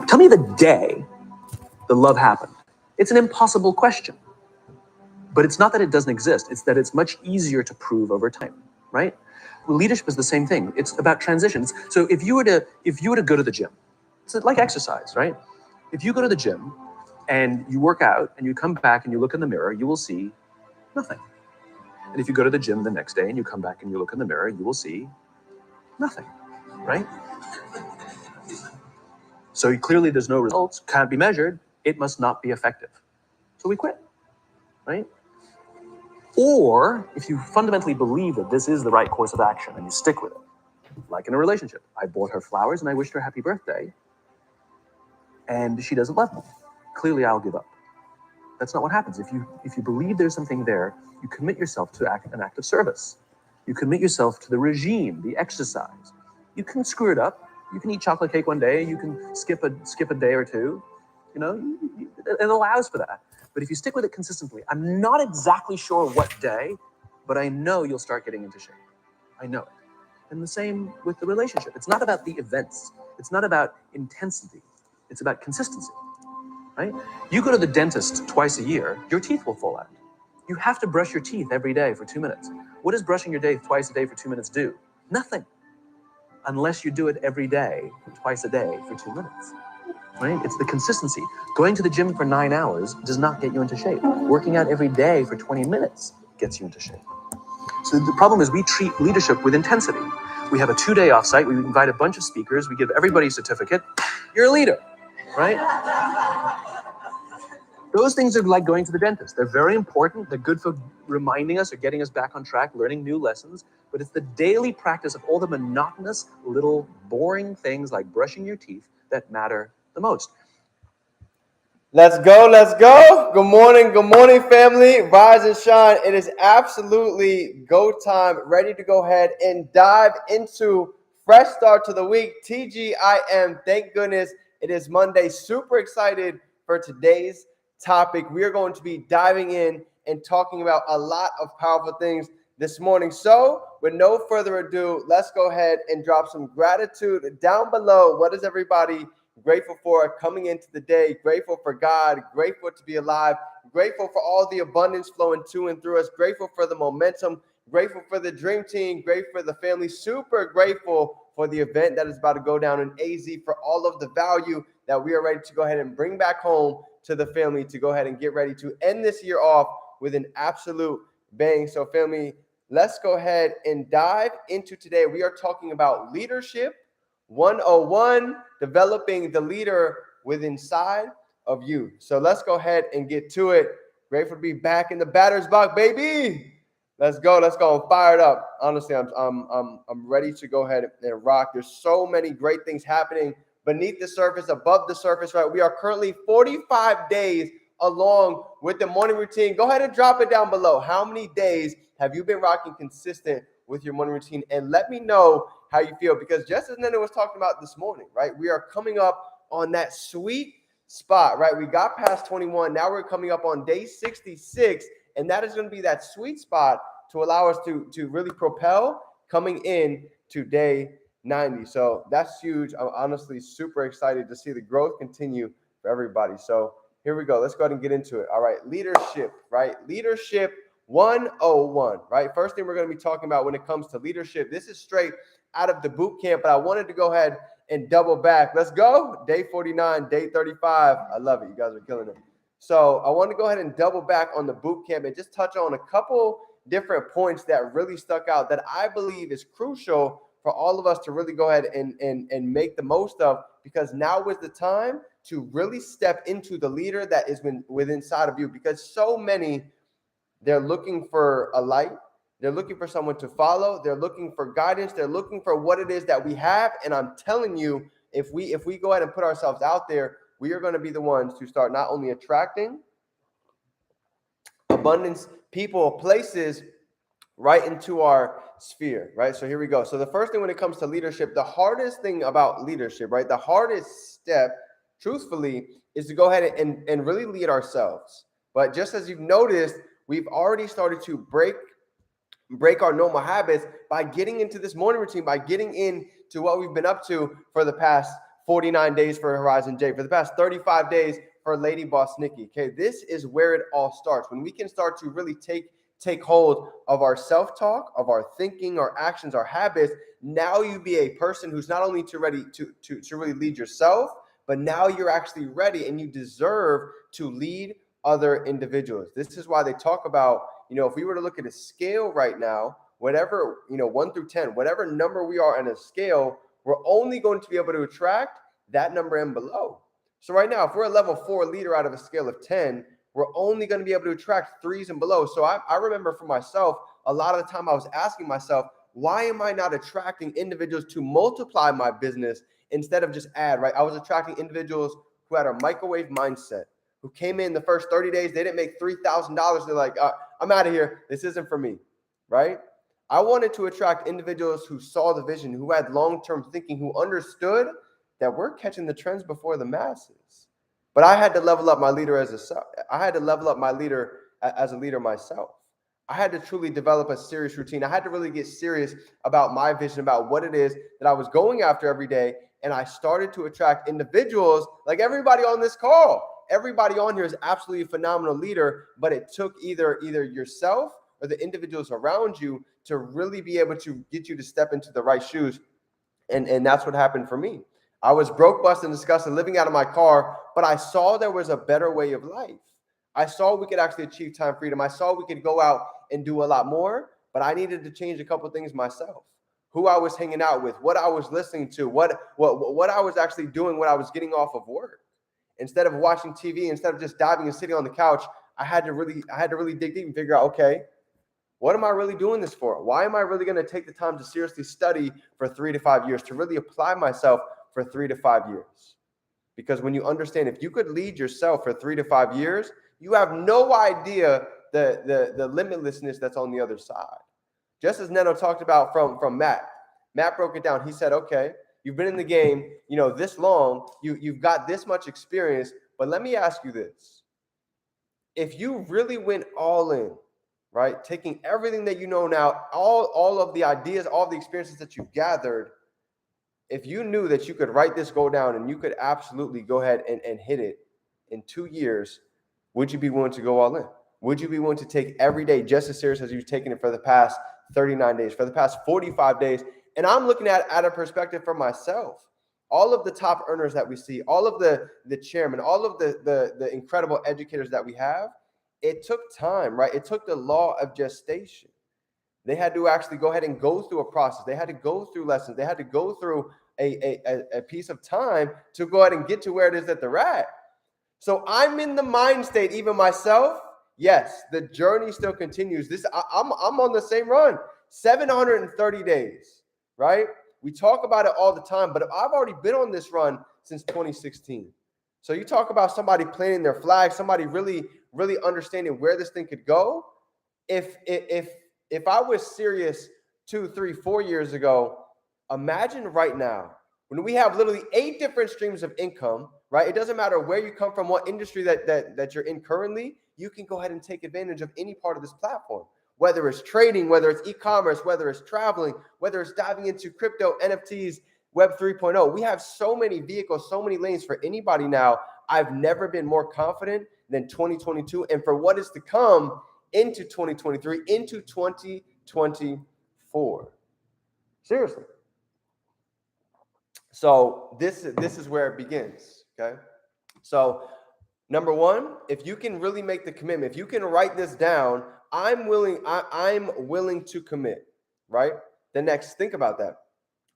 Tell me the day the love happened. It's an impossible question. But it's not that it doesn't exist. It's that it's much easier to prove over time, right? Well, leadership is the same thing. It's about transitions. So if you were to go to the gym, it's like exercise, right? If you go to the gym and you work out and you come back and you look in the mirror, you will see nothing. And if you go to the gym the next day and you come back and you look in the mirror, you will see nothing, right? So clearly there's no results, can't be measured, it must not be effective. So we quit, right? Or if you fundamentally believe that this is the right course of action and you stick with it, like in a relationship, I bought her flowers and I wished her happy birthday, and she doesn't love me. Clearly, I'll give up. That's not what happens. If you believe there's something there, you commit yourself to an act of service. You commit yourself to the regime, the exercise. You can screw it up. You can eat chocolate cake one day. You can skip a day or two. You know, it allows for that. But if you stick with it consistently, I'm not exactly sure what day, but I know you'll start getting into shape. I know it. And the same with the relationship. It's not about the events. It's not about intensity. It's about consistency, right? You go to the dentist twice a year, your teeth will fall out. You have to brush your teeth every day for 2 minutes. What does brushing your teeth twice a day for 2 minutes do? Nothing. Unless you do it every day, twice a day for 2 minutes. Right? It's the consistency. Going to the gym for 9 hours does not get you into shape. Working out every day for 20 minutes gets you into shape. So the problem is we treat leadership with intensity. We have a 2-day offsite. We invite a bunch of speakers. We give everybody a certificate. You're a leader, right? Those things are like going to the dentist. They're very important. They're good for reminding us or getting us back on track, learning new lessons. But it's the daily practice of all the monotonous, little, boring things like brushing your teeth that matter the most. Let's go. Good morning, family. Rise and shine. It is absolutely go time. Ready to go ahead and dive into fresh start to the week. TGIM. Thank goodness it is Monday. Super excited for today's topic. We are going to be diving in and talking about a lot of powerful things this morning. So with no further ado, let's go ahead and drop some gratitude down below. What is everybody grateful for coming into the day? Grateful for God, grateful to be alive, grateful for all the abundance flowing to and through us, grateful for the momentum, grateful for the dream team, grateful for the family, super grateful for the event that is about to go down in AZ, for all of the value that we are ready to go ahead and bring back home to the family, to go ahead and get ready to end this year off with an absolute bang. So family, let's go ahead and dive into today. We are talking about leadership 101, developing the leader within inside of you. So let's go ahead and get to it. Grateful to be back in the batter's box, baby. Let's go. I'm fired up. Honestly, I'm ready to go ahead and rock. There's so many great things happening beneath the surface, above the surface, right? We are currently 45 days along with the morning routine. Go ahead and drop it down below. How many days have you been rocking consistent with your morning routine? And let me know how you feel, because just as Nana was talking about this morning, right? We are coming up on that sweet spot, right? We got past 21. Now we're coming up on day 66, and that is going to be that sweet spot to allow us to really propel coming in to day 90. So that's huge. I'm honestly super excited to see the growth continue for everybody. So here we go. Let's go ahead and get into it. All right. Leadership, right? Leadership 101, right? First thing we're going to be talking about when it comes to leadership. This is straight out of the boot camp, but I wanted to go ahead and double back. Let's go. Day 49, day 35. I love it. You guys are killing it. So I want to go ahead and double back on the boot camp and just touch on a couple different points that really stuck out that I believe is crucial for all of us to really go ahead and make the most of, because now is the time to really step into the leader that is within inside of you, because so many, they're looking for a light. They're looking for someone to follow. They're looking for guidance. They're looking for what it is that we have. And I'm telling you, if we go ahead and put ourselves out there, we are going to be the ones to start not only attracting abundance, people, places right into our sphere, right? So here we go. So the first thing when it comes to leadership, the hardest thing about leadership, right? The hardest step, truthfully, is to go ahead and really lead ourselves. But just as you've noticed, we've already started to break our normal habits by getting into this morning routine, by getting into what we've been up to for the past 49 days for Horizon J, for the past 35 days for Lady Boss Nikki. Okay, this is where it all starts. When we can start to really take hold of our self-talk, of our thinking, our actions, our habits, now you be a person who's not only ready to really lead yourself, but now you're actually ready and you deserve to lead other individuals. This is why they talk about, if we were to look at a scale right now, whatever, 1 through 10, whatever number we are on a scale, we're only going to be able to attract that number and below. So right now, if we're a level 4 leader out of a scale of 10, we're only going to be able to attract 3s and below. So I remember for myself, a lot of the time I was asking myself, why am I not attracting individuals to multiply my business instead of just add, right? I was attracting individuals who had a microwave mindset, who came in the first 30 days, they didn't make $3,000. They're like, I'm out of here. This isn't for me, right? I wanted to attract individuals who saw the vision, who had long-term thinking, who understood that we're catching the trends before the masses. But I had to level up my leader as a leader myself. I had to truly develop a serious routine. I had to really get serious about my vision, about what it is that I was going after every day. And I started to attract individuals like everybody on this call. Everybody on here is absolutely a phenomenal leader, but it took either yourself or the individuals around you to really be able to get you to step into the right shoes. And that's what happened for me. I was broke, busted, and disgusted, living out of my car, but I saw there was a better way of life. I saw we could actually achieve time freedom. I saw we could go out and do a lot more, but I needed to change a couple of things myself. Who I was hanging out with, what I was listening to, what I was actually doing when I was getting off of work. Instead of watching TV, instead of just diving and sitting on the couch, I had to really dig deep and figure out, okay, what am I really doing this for? Why am I really going to take the time to seriously study for 3 to 5 years, to really apply myself for 3 to 5 years? Because when you understand, if you could lead yourself for 3 to 5 years, you have no idea the limitlessness that's on the other side. Just as Neto talked about from Matt. Matt broke it down. He said, okay, you've been in the game, this long, you've got this much experience, but let me ask you this. If you really went all in, right, taking everything that you know now, all of the ideas, all the experiences that you've gathered, if you knew that you could write this goal down and you could absolutely go ahead and hit it in 2 years, would you be willing to go all in? Would you be willing to take every day just as serious as you've taken it for the past 39 days, for the past 45 days? And I'm looking at a perspective for myself. All of the top earners that we see, all of the chairmen, all of the incredible educators that we have, it took time, right? It took the law of gestation. They had to actually go ahead and go through a process. They had to go through lessons. They had to go through a piece of time to go ahead and get to where it is that they're at. So I'm in the mind state, even myself. Yes, the journey still continues. I'm on the same run, 730 days, right? We talk about it all the time, but I've already been on this run since 2016. So you talk about somebody planting their flag, somebody really, really understanding where this thing could go. If I was serious 2, 3, 4 years ago, imagine right now when we have literally 8 different streams of income, right? It doesn't matter where you come from, what industry that you're in currently, you can go ahead and take advantage of any part of this platform, whether it's trading, whether it's e-commerce, whether it's traveling, whether it's diving into crypto, NFTs, Web 3.0. We have so many vehicles, so many lanes for anybody now. I've never been more confident than 2022 and for what is to come into 2023, into 2024. Seriously. So this is where it begins, okay? So number one, if you can really make the commitment, if you can write this down, I'm willing to commit, right? The next, think about that.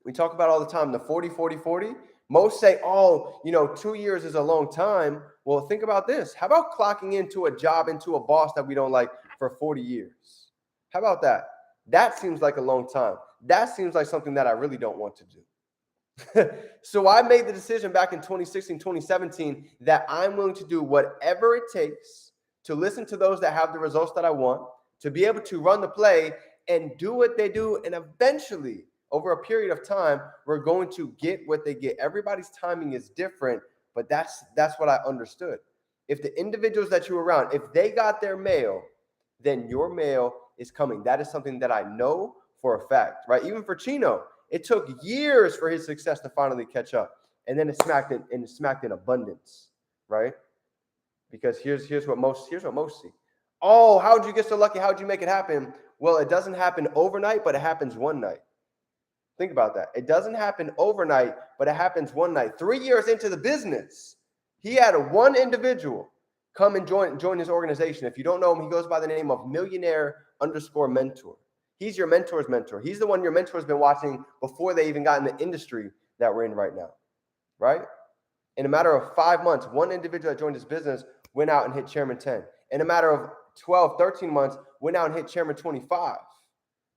We talk about all the time, the 40, 40, 40. Most say, 2 years is a long time. Well, think about this. How about clocking into a job, into a boss that we don't like for 40 years? How about that? That seems like a long time. That seems like something that I really don't want to do. So I made the decision back in 2016, 2017, that I'm willing to do whatever it takes to listen to those that have the results that I want, to be able to run the play and do what they do. And eventually, over a period of time, we're going to get what they get. Everybody's timing is different, but that's what I understood. If the individuals that you're around, if they got their mail, then your mail is coming. That is something that I know for a fact, right? Even for Chino, it took years for his success to finally catch up. And then it's smacked in abundance, right? Because here's what most see. Oh, how'd you get so lucky? How'd you make it happen? Well, it doesn't happen overnight, but it happens one night. Think about that. It doesn't happen overnight, but it happens one night. 3 years into the business, he had one individual come and join his organization. If you don't know him, he goes by the name of Millionaire_Mentor. He's your mentor's mentor. He's the one your mentor's been watching before they even got in the industry that we're in right now, right? In a matter of 5 months, one individual that joined his business went out and hit Chairman 10. In a matter of 12, 13 months, went out and hit Chairman 25,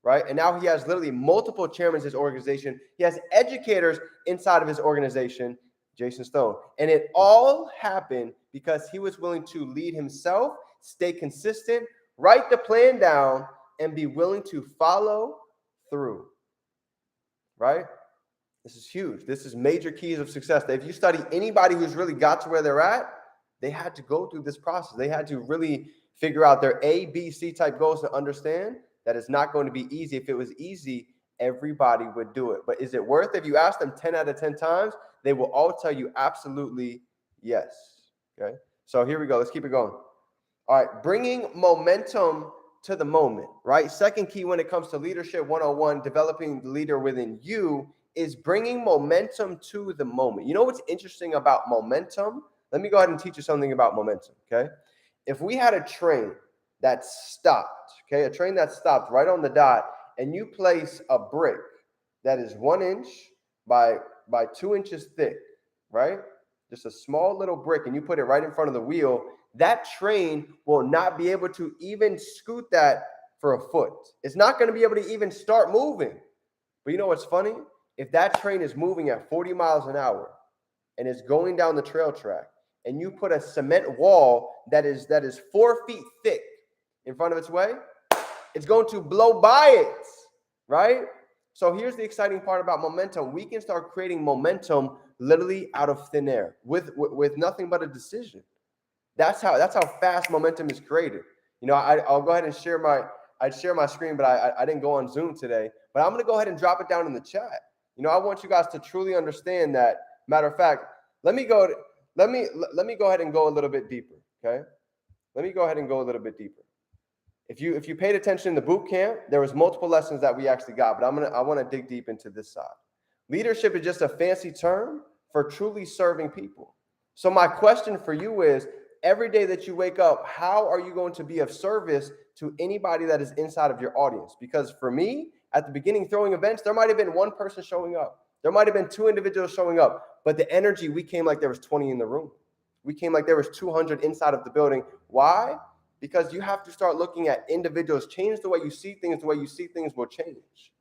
right? And now he has literally multiple chairmen in his organization. He has educators inside of his organization, Jason Stone. And it all happened because he was willing to lead himself, stay consistent, write the plan down, and be willing to follow through, right? This is huge. This is major keys of success. If you study anybody who's really got to where they're at, they had to go through this process. They had to really figure out their A, B, C type goals to understand that it's not going to be easy. If it was easy, everybody would do it. But is it worth it? If you ask them 10 out of 10 times, they will all tell you absolutely yes. Okay. So here we go. Let's keep it going. All right. Bringing momentum to the moment, right? Second key when it comes to leadership 101, developing the leader within you, is bringing momentum to the moment. You know what's interesting about momentum? Let me go ahead and teach you something about momentum, okay? If we had a train that stopped, okay, a train that stopped right on the dot, and you place a brick that is 1 inch by 2 inches thick, right? Just a small little brick, and you put it right in front of the wheel, that train will not be able to even scoot that for a foot. It's not going to be able to even start moving. But you know what's funny? If that train is moving at 40 miles an hour and is going down the trail track, and you put a cement wall that is 4 feet thick in front of its way, it's going to blow by it, right? So here's the exciting part about momentum. We can start creating momentum literally out of thin air with nothing but a decision. That's how fast momentum is created. You know, I'll go ahead and share my screen, but I didn't go on Zoom today. But I'm going to go ahead and drop it down in the chat. You know, I want you guys to truly understand that. Matter of fact, let me go ahead and go a little bit deeper. Okay, let me go ahead and go a little bit deeper. If you paid attention in the boot camp, there was multiple lessons that we actually got, but I want to dig deep into this side. Leadership is just a fancy term for truly serving people. So my question for you is, every day that you wake up, how are you going to be of service to anybody that is inside of your audience? Because for me, at the beginning throwing events, there might have been one person showing up. There might have been 2 individuals showing up, but the energy, we came like there was 20 in the room. We came like there was 200 inside of the building. Why? Because you have to start looking at individuals. Change the way you see things. The way you see things will change.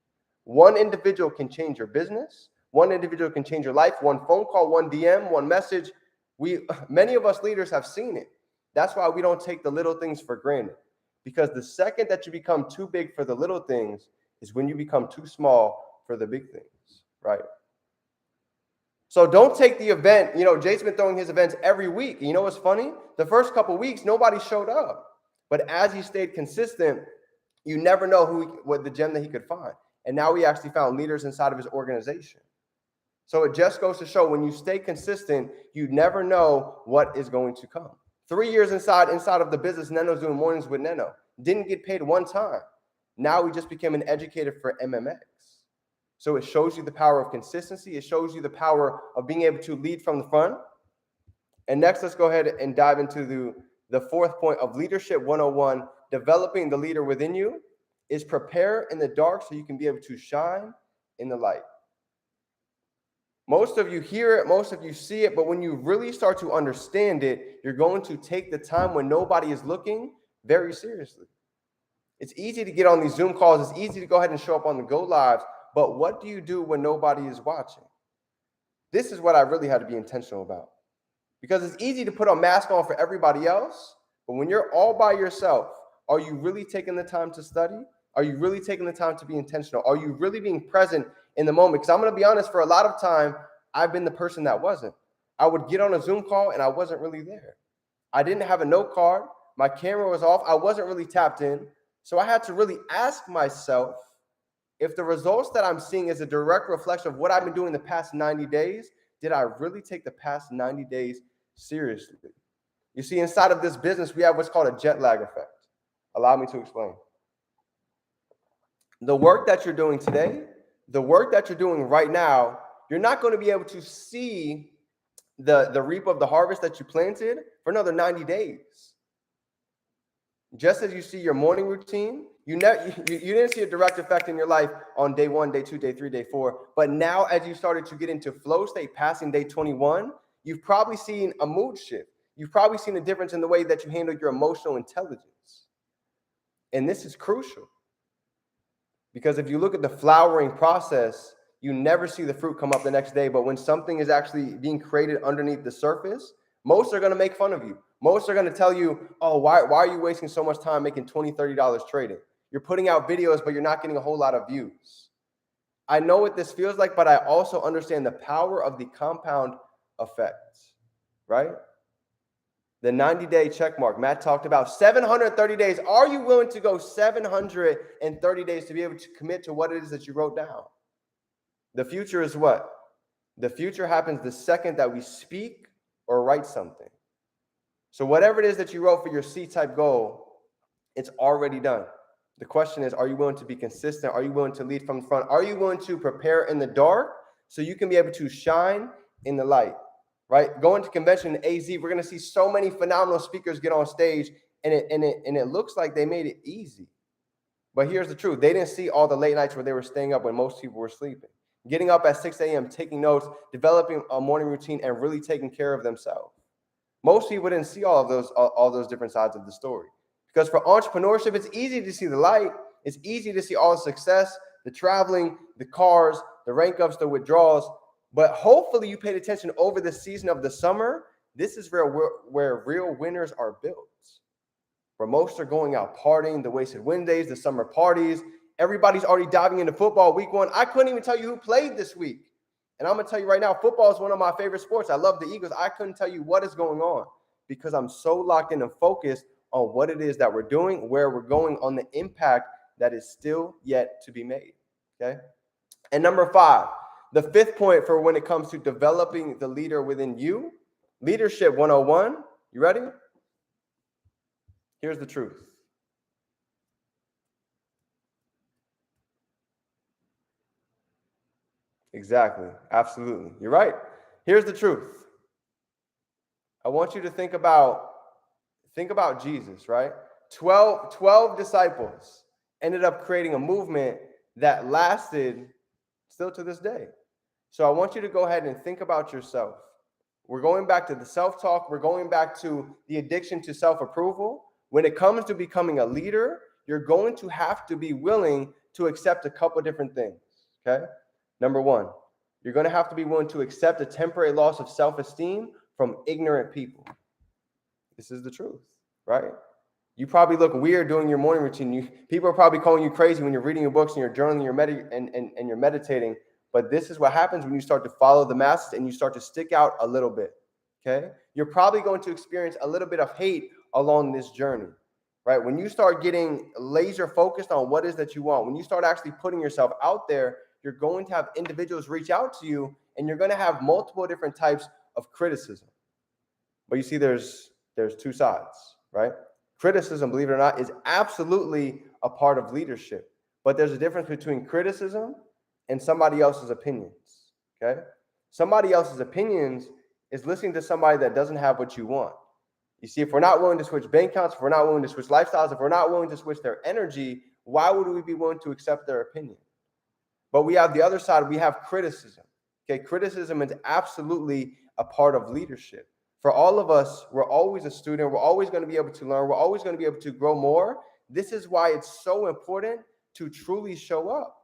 One individual can change your business. One individual can change your life. One phone call, one DM, one message. Many of us leaders have seen it. That's why we don't take the little things for granted. Because the second that you become too big for the little things is when you become too small for the big things, right? So don't take the event. You know, Jay's been throwing his events every week. You know what's funny? The first couple of weeks, nobody showed up. But as he stayed consistent, you never know what the gem that he could find. And now he actually found leaders inside of his organization. So it just goes to show when you stay consistent, you never know what is going to come. 3 years inside of the business, Neno's doing mornings with Neno. Didn't get paid one time. Now we just became an educator for MMX. So it shows you the power of consistency. It shows you the power of being able to lead from the front. And next, let's go ahead and dive into the fourth point of Leadership 101, developing the leader within you, is prepare in the dark so you can be able to shine in the light. Most of you hear it, most of you see it, but when you really start to understand it, you're going to take the time when nobody is looking very seriously. It's easy to get on these Zoom calls. It's easy to go ahead and show up on the Go Lives, but what do you do when nobody is watching? This is what I really had to be intentional about. Because it's easy to put a mask on for everybody else, but when you're all by yourself, are you really taking the time to study? Are you really taking the time to be intentional? Are you really being present in the moment? Because I'm going to be honest, for a lot of time, I've been the person that wasn't. I would get on a Zoom call and I wasn't really there. I didn't have a note card. My camera was off. I wasn't really tapped in. So I had to really ask myself, if the results that I'm seeing is a direct reflection of what I've been doing the past 90 days, did I really take the past 90 days seriously? You see, inside of this business, we have what's called a jet lag effect. Allow me to explain. The work that you're doing today, the work that you're doing right now, you're not going to be able to see the reap of the harvest that you planted for another 90 days. Just as you see your morning routine, you didn't see a direct effect in your life on day 1, day 2, day 3, day 4. But now as you started to get into flow state, passing day 21, you've probably seen a mood shift. You've probably seen a difference in the way that you handle your emotional intelligence. And this is crucial. Because if you look at the flowering process, you never see the fruit come up the next day. But when something is actually being created underneath the surface, most are going to make fun of you. Most are going to tell you, oh, why are you wasting so much time making $20, $30 trading? You're putting out videos, but you're not getting a whole lot of views. I know what this feels like, but I also understand the power of the compound effect, right? The 90-day check mark. Matt talked about 730 days. Are you willing to go 730 days to be able to commit to what it is that you wrote down? The future is what? The future happens the second that we speak or write something. So whatever it is that you wrote for your C-type goal, it's already done. The question is, are you willing to be consistent? Are you willing to lead from the front? Are you willing to prepare in the dark so you can be able to shine in the light? Right? Going to convention in AZ, we're going to see so many phenomenal speakers get on stage, and it looks like they made it easy. But here's the truth. They didn't see all the late nights where they were staying up when most people were sleeping. Getting up at 6 a.m., taking notes, developing a morning routine, and really taking care of themselves. Most people didn't see all those different sides of the story. Because for entrepreneurship, it's easy to see the light. It's easy to see all the success, the traveling, the cars, the rank ups, the withdrawals. But hopefully you paid attention over the season of the summer. This is where real winners are built. Where most are going out partying, the wasted Wednesdays, the summer parties. Everybody's already diving into football week 1. I couldn't even tell you who played this week. And I'm going to tell you right now, football is one of my favorite sports. I love the Eagles. I couldn't tell you what is going on because I'm so locked in and focused on what it is that we're doing, where we're going, on the impact that is still yet to be made. Okay. And number 5, the 5th point for when it comes to developing the leader within you, Leadership 101. You ready? Here's the truth. Exactly. Absolutely. You're right. Here's the truth. I want you to think about Jesus, right? 12 disciples ended up creating a movement that lasted still to this day. So I want you to go ahead and think about yourself. We're going back to the self-talk. We're going back to the addiction to self-approval. When it comes to becoming a leader, you're going to have to be willing to accept a couple different things, okay? Number 1, you're going to have to be willing to accept a temporary loss of self-esteem from ignorant people. This is the truth, right? You probably look weird doing your morning routine. People are probably calling you crazy when you're reading your books and you're journaling and you're meditating. But this is what happens when you start to follow the masses and you start to stick out a little bit, okay? You're probably going to experience a little bit of hate along this journey, right? When you start getting laser focused on what it is that you want, when you start actually putting yourself out there, you're going to have individuals reach out to you and you're going to have multiple different types of criticism. But you see, there's 2 sides, right? Criticism, believe it or not, is absolutely a part of leadership. But there's a difference between criticism and somebody else's opinions, okay? Somebody else's opinions is listening to somebody that doesn't have what you want. You see, if we're not willing to switch bank accounts, if we're not willing to switch lifestyles, if we're not willing to switch their energy, why would we be willing to accept their opinion? But we have the other side. We have criticism. Okay, criticism is absolutely a part of leadership. For all of us, we're always a student. We're always going to be able to learn. We're always going to be able to grow more. This is why it's so important to truly show up,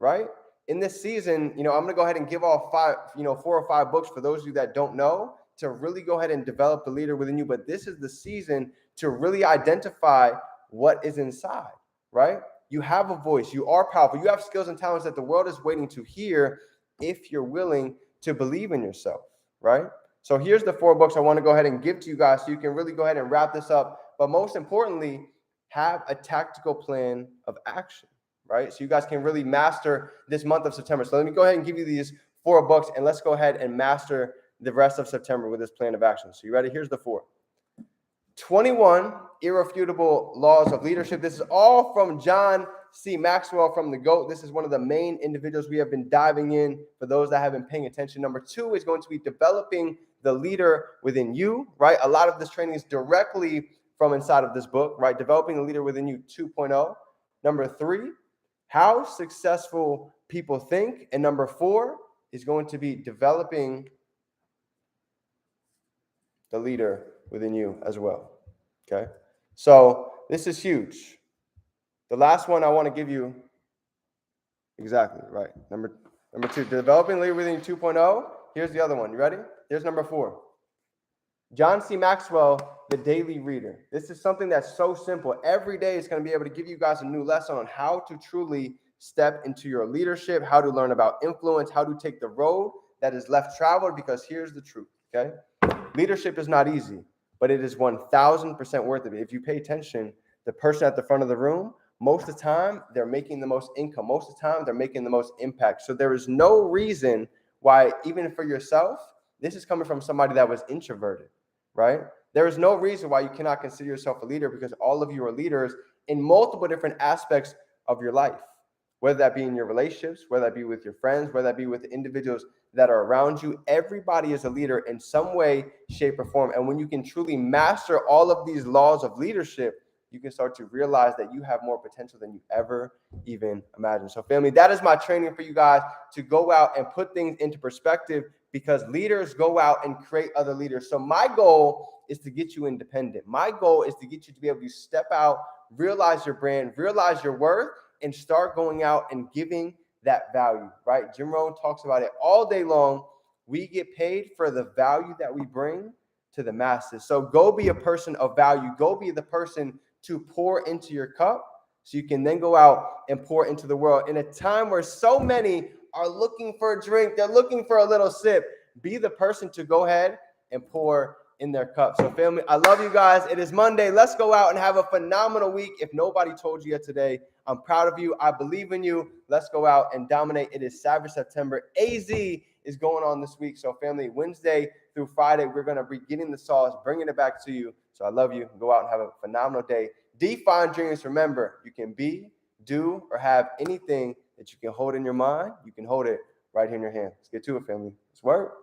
right? In this season, I'm going to go ahead and give off 4 or 5 books for those of you that don't know to really go ahead and develop the leader within you. But this is the season to really identify what is inside, right? You have a voice. You are powerful. You have skills and talents that the world is waiting to hear if you're willing to believe in yourself, right? So here's the 4 books I want to go ahead and give to you guys so you can really go ahead and wrap this up. But most importantly, have a tactical plan of action, right? So you guys can really master this month of September. So let me go ahead and give you these 4 books, and let's go ahead and master the rest of September with this plan of action. So you ready? Here's the 4. 21 irrefutable laws of leadership. This is all from John C. Maxwell from the GOAT. This is one of the main individuals we have been diving in for those that have been paying attention. Number 2 is going to be developing the leader within you, right? A lot of this training is directly from inside of this book, right? Developing the leader within you 2.0. Number 3, how successful people think. And number 4 is going to be developing the leader within you as well. Okay, so this is huge. The last one I want to give you, exactly right. Number 2, developing leader within 2.0. Here's the other one. You ready? Here's number 4. John C. Maxwell, the daily reader. This is something that's so simple. Every day it's going to be able to give you guys a new lesson on how to truly step into your leadership, how to learn about influence, how to take the road that is left traveled, because here's the truth, okay? Leadership is not easy, but it is 1,000% worth it. If you pay attention, the person at the front of the room, most of the time, they're making the most income. Most of the time, they're making the most impact. So there is no reason why, even for yourself, this is coming from somebody that was introverted, right? There is no reason why you cannot consider yourself a leader, because all of you are leaders in multiple different aspects of your life, whether that be in your relationships, whether that be with your friends, whether that be with the individuals that are around you. Everybody is a leader in some way, shape, or form. And when you can truly master all of these laws of leadership, you can start to realize that you have more potential than you ever even imagined. So family, that is my training for you guys to go out and put things into perspective, because leaders go out and create other leaders. So my goal is to get you independent. My goal is to get you to be able to step out, realize your brand, realize your worth, and start going out and giving that value, right? Jim Rohn talks about it all day long. We get paid for the value that we bring to the masses. So go be a person of value. Go be the person to pour into your cup so you can then go out and pour into the world. In a time where so many are looking for a drink, they're looking for a little sip, be the person to go ahead and pour in their cup. So family, I love you guys. It is Monday. Let's go out and have a phenomenal week. If nobody told you yet today, I'm proud of you. I believe in you. Let's go out and dominate. It is Savage September. AZ is going on this week. So family, Wednesday through Friday, we're going to be getting the sauce, bringing it back to you. So I love you. Go out and have a phenomenal day. Define dreams. Remember, you can be, do, or have anything that you can hold in your mind. You can hold it right here in your hand. Let's get to it, family. Let's work.